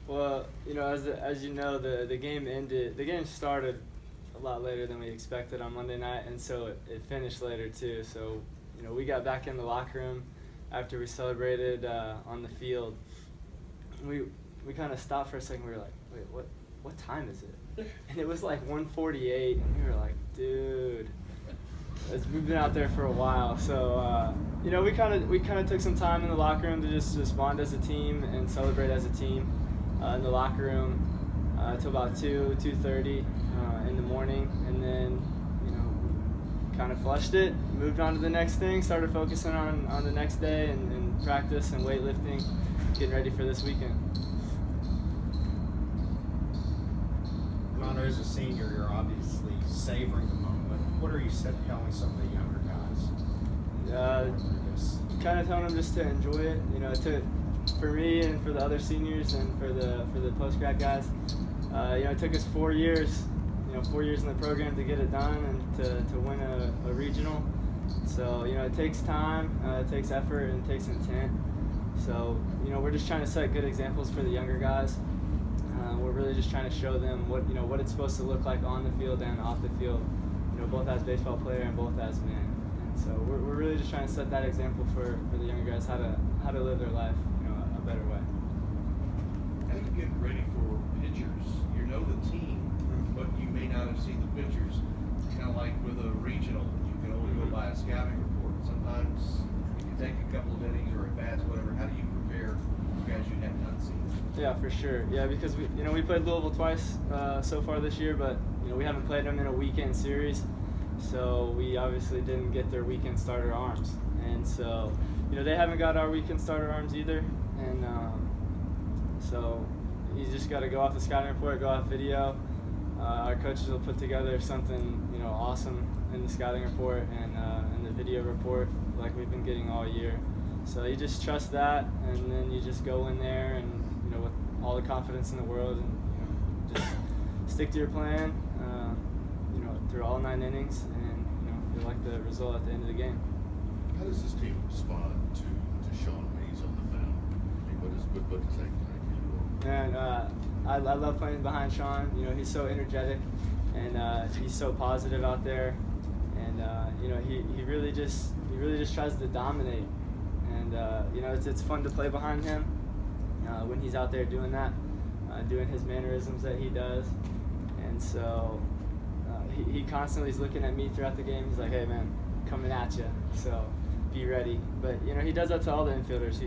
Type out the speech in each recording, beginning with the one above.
Well, as you know, the game ended. The game started a lot later than we expected on Monday night, and so it finished later too. So, we got back in the locker room after we celebrated on the field. We kind of stopped for a second. We were like, wait, what time is it? And it was like 1:48, and we were like, dude. We've been out there for a while, so we kind of took some time in the locker room to just bond as a team and celebrate as a team in the locker room till about 2:30 in the morning, and then kind of flushed it, moved on to the next thing, started focusing on the next day and practice and weightlifting, getting ready for this weekend. Connor, as a senior, you're obviously savoring the moment. What are you telling some of the younger guys? Kind of telling them just to enjoy it. For me and for the other seniors and for the post grad guys, it took us 4 years, 4 years in the program to get it done and to win a regional. So it takes time, it takes effort, and it takes intent. So we're just trying to set good examples for the younger guys. We're really just trying to show them what it's supposed to look like on the field and off the field, both as baseball player and both as men. And so we're really just trying to set that example for the younger guys how to live their life, a better way. How do you get ready for pitchers? You know the team, but you may not have seen the pitchers. Kind of like with a regional, you can only go by a scouting report. Sometimes you can take a couple of innings or at bats, whatever. How do you prepare guys you have not seen? Yeah, for sure. Yeah, because we played Louisville twice so far this year, but we haven't played them in a weekend series, so we obviously didn't get their weekend starter arms, and so they haven't got our weekend starter arms either, and so you just got to go off the scouting report, go off video. Our coaches will put together something awesome in the scouting report and in the video report like we've been getting all year. So you just trust that, and then you just go in there and with all the confidence in the world, and just stick to your plan, through all 9 innings, and you'll like the result at the end of the game. How does this team respond to Sean Mays on the mound? I mean, what does that kind of give you all? And I love playing behind Sean. He's so energetic, and he's so positive out there, and he really just tries to dominate, and it's fun to play behind him when he's out there doing that, doing his mannerisms that he does, and so he constantly is looking at me throughout the game. He's like, hey man, coming at you, so be ready. But he does that to all the infielders.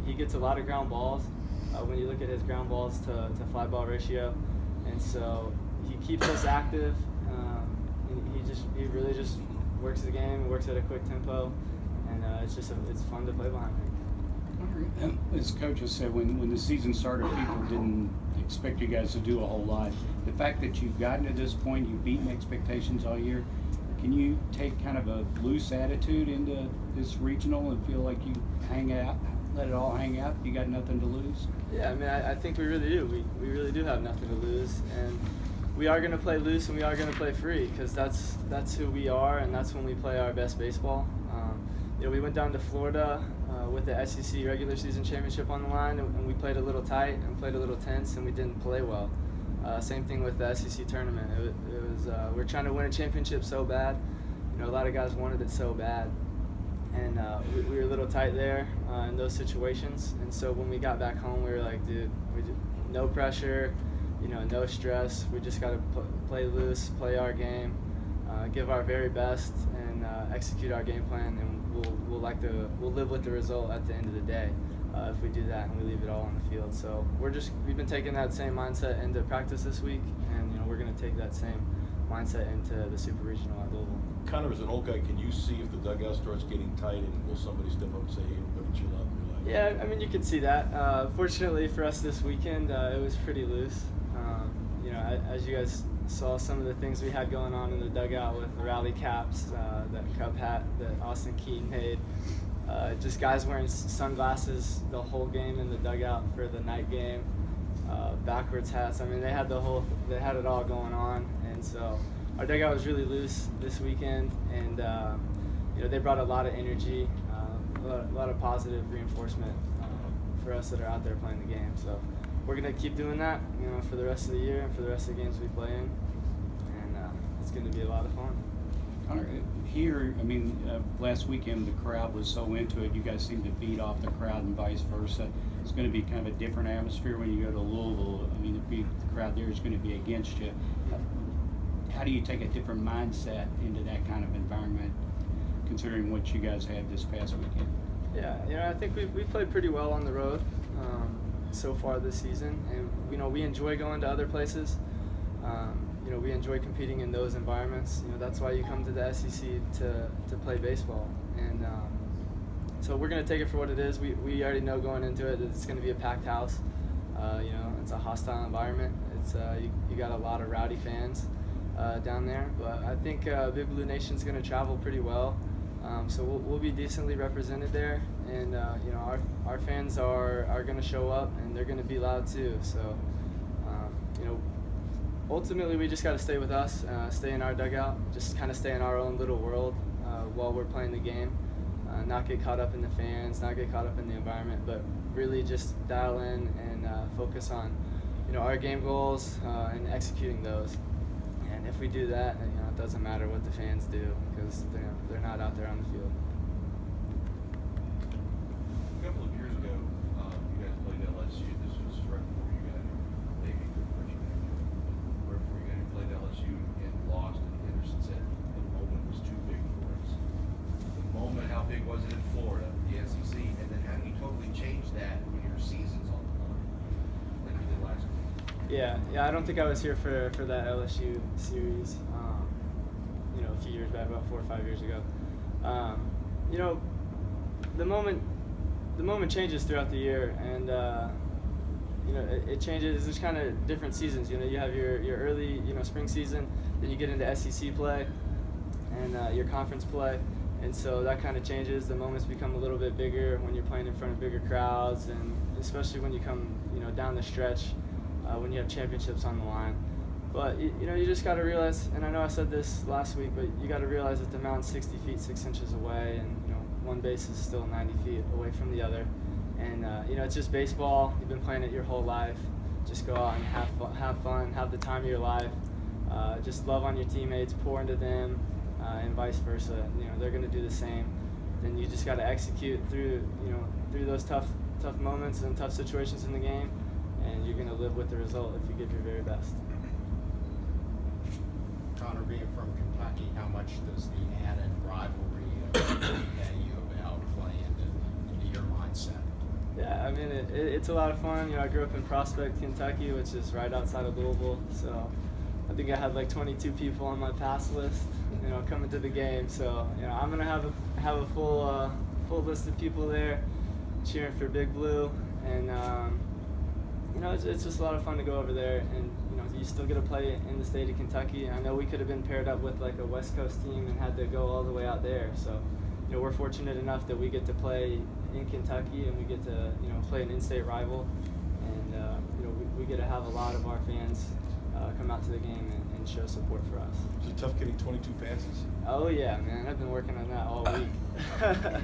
He gets a lot of ground balls when you look at his ground balls to fly ball ratio, and so he keeps us active. He really just works the game, works at a quick tempo, and it's fun to play behind him. As Coach has said, when the season started, people didn't expect you guys to do a whole lot. The fact that you've gotten to this point, you've beaten expectations all year, can you take kind of a loose attitude into this regional and feel like you hang out, let it all hang out, you got nothing to lose? Yeah, I mean, I think we really do. We really do have nothing to lose, and we are going to play loose and we are going to play free, because that's who we are, and that's when we play our best baseball. We went down to Florida with the SEC regular season championship on the line, and we played a little tight and played a little tense, and we didn't play well. Same thing with the SEC tournament. It was we're trying to win a championship so bad. A lot of guys wanted it so bad, and we were a little tight there in those situations. And so when we got back home, we were like, dude, no pressure, no stress. We just got to play loose, play our game, give our very best, and execute our game plan, and we'll live with the result at the end of the day if we do that and we leave it all on the field. So we've been taking that same mindset into practice this week, and we're going to take that same mindset into the Super Regional at Louisville. Connor, as an old guy, can you see if the dugout starts getting tight, and will somebody step up and say, hey, everybody chill out and relax? Yeah, I mean, you can see that. Fortunately for us this weekend, it was pretty loose. As you guys saw, some of the things we had going on in the dugout with the rally caps, that Cub hat that Austin Keaton made, just guys wearing sunglasses the whole game in the dugout for the night game, backwards hats. I mean, they had it all going on, and so our dugout was really loose this weekend, and they brought a lot of energy, a lot of positive reinforcement for us that are out there playing the game. So we're gonna keep doing that, for the rest of the year and for the rest of the games we play in, and it's gonna be a lot of fun. Connor, here, last weekend the crowd was so into it. You guys seemed to beat off the crowd and vice versa. It's going to be kind of a different atmosphere when you go to Louisville. The crowd there is going to be against you. How do you take a different mindset into that kind of environment, considering what you guys had this past weekend? Yeah, I think we played pretty well on the road so far this season, and we enjoy going to other places. We enjoy competing in those environments. That's why you come to the SEC to play baseball. And so we're going to take it for what it is. We already know going into it that it's going to be a packed house. It's a hostile environment. It's you got a lot of rowdy fans down there. But I think Big Blue Nation's going to travel pretty well. So we'll be decently represented there. And our fans are going to show up, and they're going to be loud too. So ultimately, we just got to stay with us, stay in our dugout, just kind of stay in our own little world while we're playing the game, not get caught up in the fans, not get caught up in the environment, but really just dial in and focus on, our game goals and executing those. And if we do that, it doesn't matter what the fans do because they're not out there on the field. A couple of years ago, you guys played LSU. This was right before you got here. Maybe a good freshman. Right before you got here, played LSU and lost. And Henderson said the moment was too big for us. The moment, how big was it in Florida, the SEC, and then how do you totally change that when your season's on the line, like you did last week? Yeah. I don't think I was here for that LSU series. A few years back, about 4 or 5 years ago. The moment changes throughout the year, and it changes. There's kind of different seasons. You have your early spring season, then you get into SEC play and your conference play, and so that kind of changes. The moments become a little bit bigger when you're playing in front of bigger crowds, and especially when you come down the stretch when you have championships on the line. But you just got to realize, and I know I said this last week, but you got to realize that the mountain's 60 feet 6 inches away, and one base is still 90 feet away from the other. And it's just baseball. You've been playing it your whole life. Just go out and have fun, have the time of your life. Just love on your teammates, pour into them, and vice versa. They're going to do the same. Then you just got to execute through those tough moments and tough situations in the game, and you're going to live with the result if you give your very best. Connor, being from Kentucky, how much does the added rivalry that you about play into your mindset? Yeah, it's a lot of fun. I grew up in Prospect, Kentucky, which is right outside of Louisville. So I think I had like 22 people on my pass list, coming to the game. So I'm gonna have a full list of people there cheering for Big Blue, and it's just a lot of fun to go over there, and you still get to play in the state of Kentucky. I know we could have been paired up with like a West Coast team and had to go all the way out there. So we're fortunate enough that we get to play in Kentucky, and we get to play an in-state rival, and we get to have a lot of our fans come out to the game and show support for us. Is it tough getting 22 passes? Oh yeah, man, I've been working on that all week.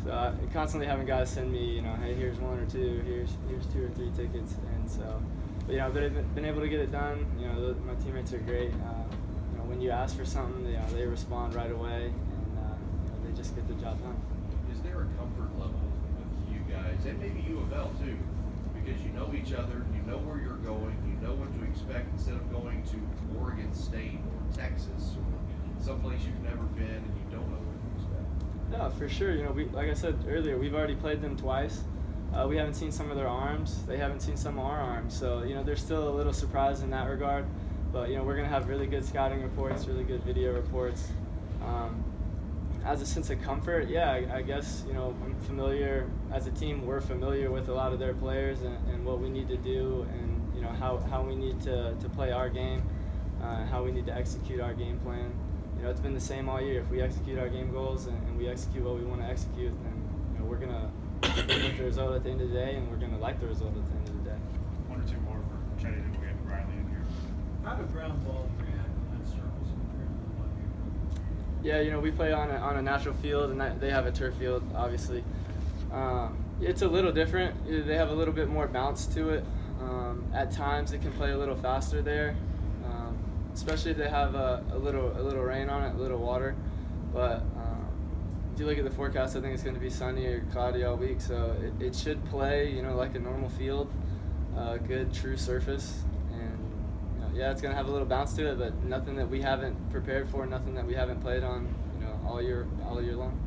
So constantly having guys send me, hey, here's 1 or 2, here's 2 or 3 tickets, and so, but I've been able to get it done. My teammates are great. When you ask for something, they respond right away, and they just get the job done. Is there a comfort level with you guys, and maybe U of L too, because you know each other, you know where you're going, you know what to expect, instead of going to Oregon State or Texas or someplace you've never been and you don't know what to expect? Yeah, for sure. Like I said earlier, we've already played them twice. We haven't seen some of their arms. They haven't seen some of our arms. So, they're still a little surprised in that regard. But, we're going to have really good scouting reports, really good video reports. As a sense of comfort, yeah, I guess, I'm familiar, as a team, we're familiar with a lot of their players and what we need to do, and, how we need to play our game, how we need to execute our game plan. It's been the same all year. If we execute our game goals and we execute what we want to execute, then we're going to get the result at the end of the day, and we're going to like the result at the end of the day. 1 or 2 more for Chetty, then we'll get Riley in here. How do ground balls react when that circles compared to the one here? Yeah, we play on a natural field, and they have a turf field, obviously. It's a little different. They have a little bit more bounce to it. At times it can play a little faster there, especially if they have a little rain on it, a little water. But if you look at the forecast, I think it's going to be sunny or cloudy all week, so it should play, like a normal field, good true surface, and yeah, it's going to have a little bounce to it, but nothing that we haven't prepared for, nothing that we haven't played on, all year long.